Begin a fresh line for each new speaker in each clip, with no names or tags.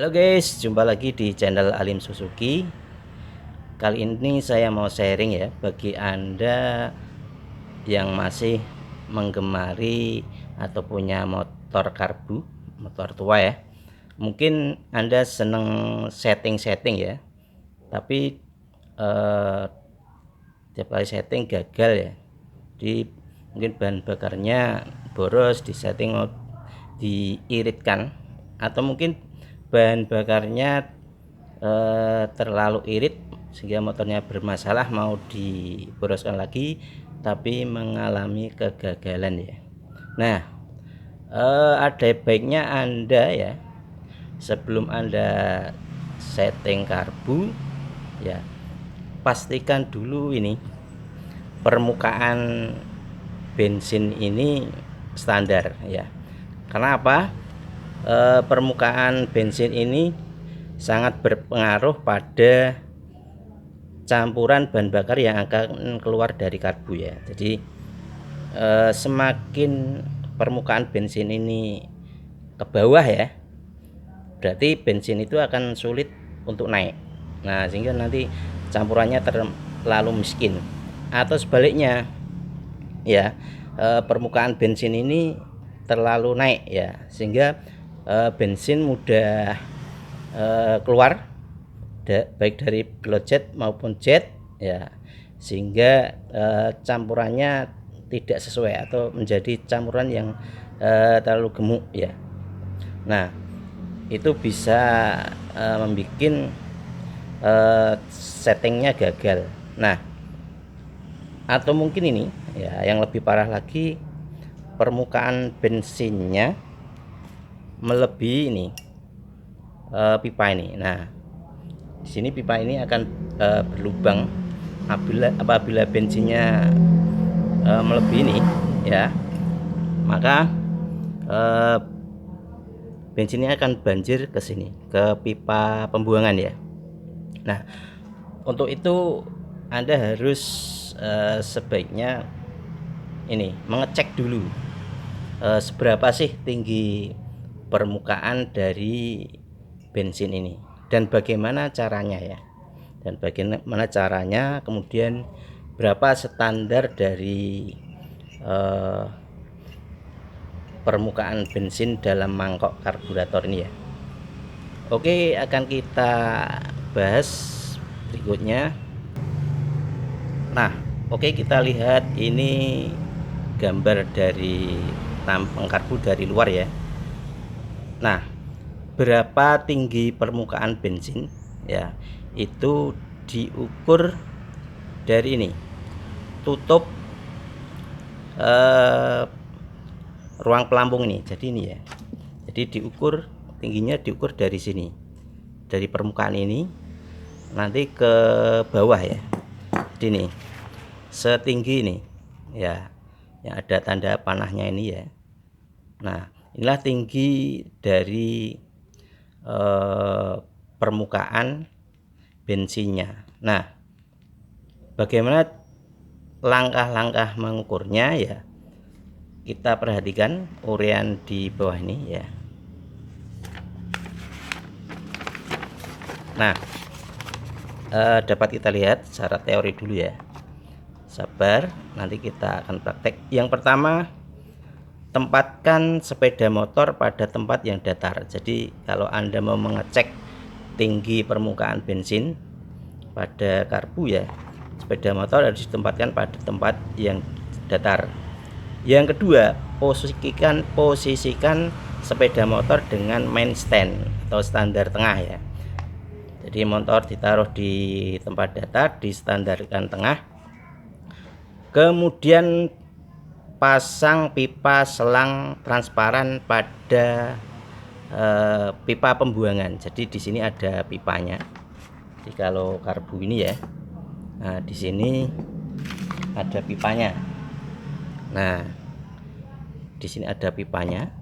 Halo guys, jumpa lagi di channel Alim Suzuki. Kali ini saya mau sharing ya bagi Anda yang masih menggemari atau punya motor karbu, motor tua ya. Mungkin Anda seneng setting-setting ya, tapi tiap kali setting gagal ya. Mungkin bahan bakarnya boros, disetting mau diiritkan, atau mungkin bahan bakarnya terlalu irit sehingga motornya bermasalah, mau diboroskan lagi tapi mengalami kegagalan ya. Nah, ada baiknya Anda ya, sebelum Anda setting karbu ya, pastikan dulu ini permukaan bensin ini standar ya. Karena apa? Permukaan bensin ini sangat berpengaruh pada campuran bahan bakar yang akan keluar dari karbu ya. Jadi semakin permukaan bensin ini ke bawah ya, berarti bensin itu akan sulit untuk naik. Nah, sehingga nanti campurannya terlalu miskin. Atau sebaliknya ya, permukaan bensin ini terlalu naik ya, sehingga bensin mudah keluar baik dari pilot jet maupun jet ya, sehingga campurannya tidak sesuai atau menjadi campuran yang terlalu gemuk ya. Nah, itu bisa membuat settingnya gagal. Nah, atau mungkin ini ya yang lebih parah lagi, permukaan bensinnya melebihi ini pipa ini. Nah, di sini pipa ini akan berlubang apabila bensinnya melebihi ini ya, maka bensinnya akan banjir ke sini, ke pipa pembuangan ya. Nah, untuk itu Anda harus sebaiknya ini mengecek dulu seberapa sih tinggi permukaan dari bensin ini, dan bagaimana caranya ya, dan bagaimana caranya, kemudian berapa standar dari permukaan bensin dalam mangkok karburator ini ya. Oke, akan kita bahas berikutnya. Nah, oke, kita lihat ini gambar dari tampang karbu dari luar ya. Nah, berapa tinggi permukaan bensin ya, itu diukur dari ini, tutup ruang pelampung ini. Jadi ini ya, jadi diukur tingginya, diukur dari sini, dari permukaan ini nanti ke bawah ya. Jadi ini setinggi ini ya, yang ada tanda panahnya ini ya. Nah, inilah tinggi dari permukaan bensinnya. Nah, bagaimana langkah-langkah mengukurnya ya, kita perhatikan urean di bawah ini ya. Nah, dapat kita lihat secara teori dulu ya. Sabar, nanti kita akan praktek. Yang pertama, tempatkan sepeda motor pada tempat yang datar. Jadi kalau Anda mau mengecek tinggi permukaan bensin pada karbu ya, sepeda motor harus ditempatkan pada tempat yang datar. Yang kedua, posisikan sepeda motor dengan main stand atau standar tengah ya. Jadi motor ditaruh di tempat datar, distandarkan tengah. Kemudian pasang pipa selang transparan pada pipa pembuangan. Jadi di sini ada pipanya. Jadi kalau karbu ini ya, nah di sini ada pipanya. Nah, di sini ada pipanya.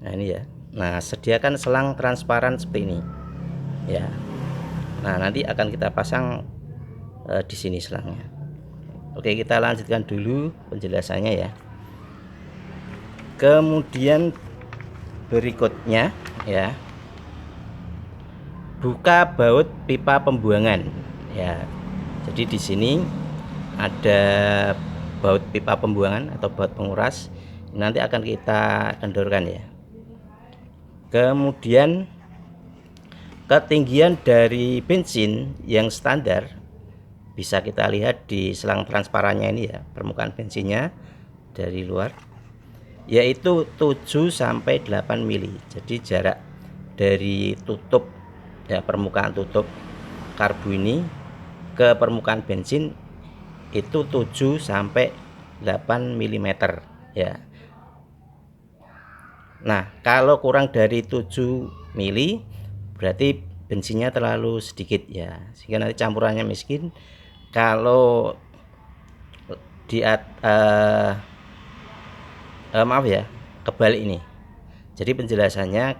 Nah ini ya. Nah, sediakan selang transparan seperti ini ya. Nah, nanti akan kita pasang di sini selangnya. Oke, kita lanjutkan dulu penjelasannya ya. Kemudian berikutnya ya, buka baut pipa pembuangan ya. Jadi di sini ada baut pipa pembuangan atau baut penguras, nanti akan kita kendorkan ya. Kemudian ketinggian dari bensin yang standar bisa kita lihat di selang transparannya ini ya, permukaan bensinnya dari luar, yaitu 7 sampai 8 mili. Jadi jarak dari tutup ya, permukaan tutup karbu ini ke permukaan bensin itu 7 sampai 8 mm ya. Nah, kalau kurang dari 7 mili berarti bensinnya terlalu sedikit ya, sehingga nanti campurannya miskin. Kalau di maaf ya, kebalik ini. Jadi penjelasannya,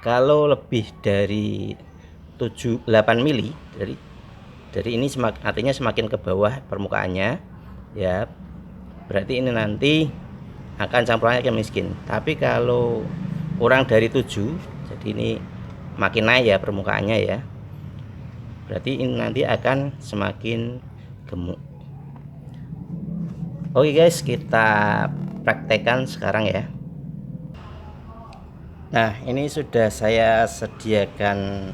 kalau lebih dari 8 mili dari ini artinya semakin ke bawah permukaannya ya, berarti ini nanti akan campurannya akan miskin. Tapi kalau kurang dari 7, jadi ini makin naik ya permukaannya ya, berarti ini nanti akan semakin gemuk. Oke guys, kita praktekkan sekarang ya. Nah, ini sudah saya sediakan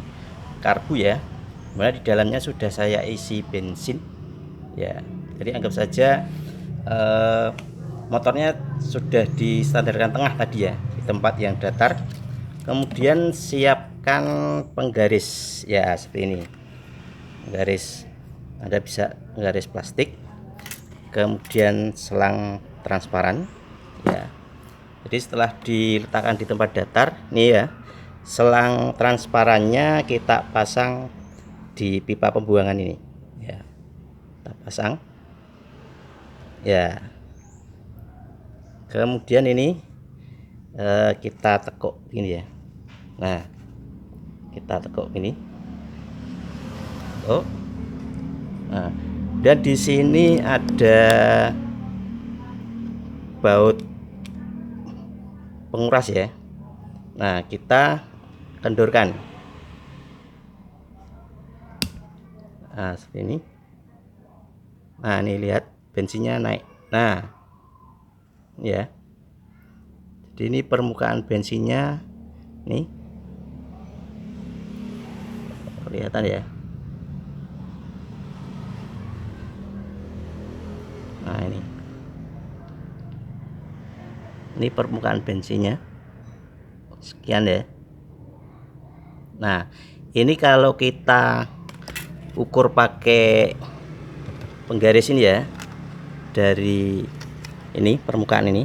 karbu ya, dimana di dalamnya sudah saya isi bensin ya. Jadi anggap saja motornya sudah distandarkan tengah tadi ya, di tempat yang datar. Kemudian siapkan penggaris ya, seperti ini. Penggaris, Anda bisa penggaris plastik, kemudian selang transparan ya. Jadi setelah diletakkan di tempat datar nih ya, selang transparannya kita pasang di pipa pembuangan ini ya. Kita pasang ya. Kemudian ini kita tekuk ini ya. Nah, kita tekuk ini. Oh. Nah, dan di sini ada baut penguras ya. Nah, kita kendorkan. Nah, seperti ini. Nah, ini lihat bensinnya naik. Nah, ya. Jadi ini permukaan bensinnya nih. Kelihatan ya. Nah, ini permukaan bensinnya sekian ya. Nah, ini kalau kita ukur pakai penggaris ini ya, dari ini permukaan ini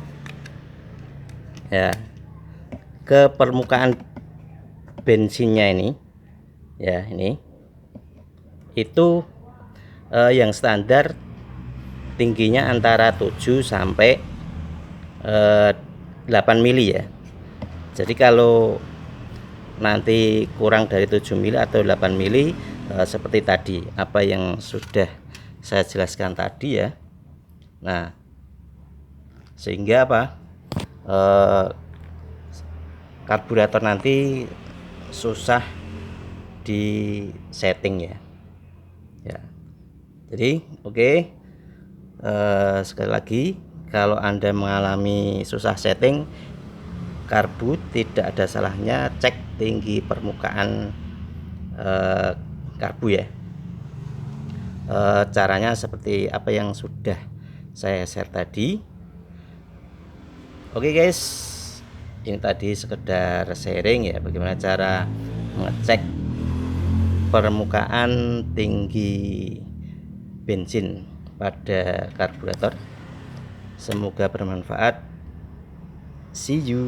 ya ke permukaan bensinnya ini ya, ini itu yang standar tingginya antara 7 sampai 8 mili ya. Jadi kalau nanti kurang dari 7 mili atau 8 mili seperti tadi apa yang sudah saya jelaskan tadi ya. Nah, sehingga apa, karburator nanti susah di setting ya. Jadi oke. Sekali lagi, kalau Anda mengalami susah setting karbu, tidak ada salahnya cek tinggi permukaan karbu ya. Caranya seperti apa yang sudah saya share tadi. Oke guys, ini tadi sekedar sharing ya, bagaimana cara mengecek permukaan tinggi bensin pada karburator. Semoga bermanfaat. See you.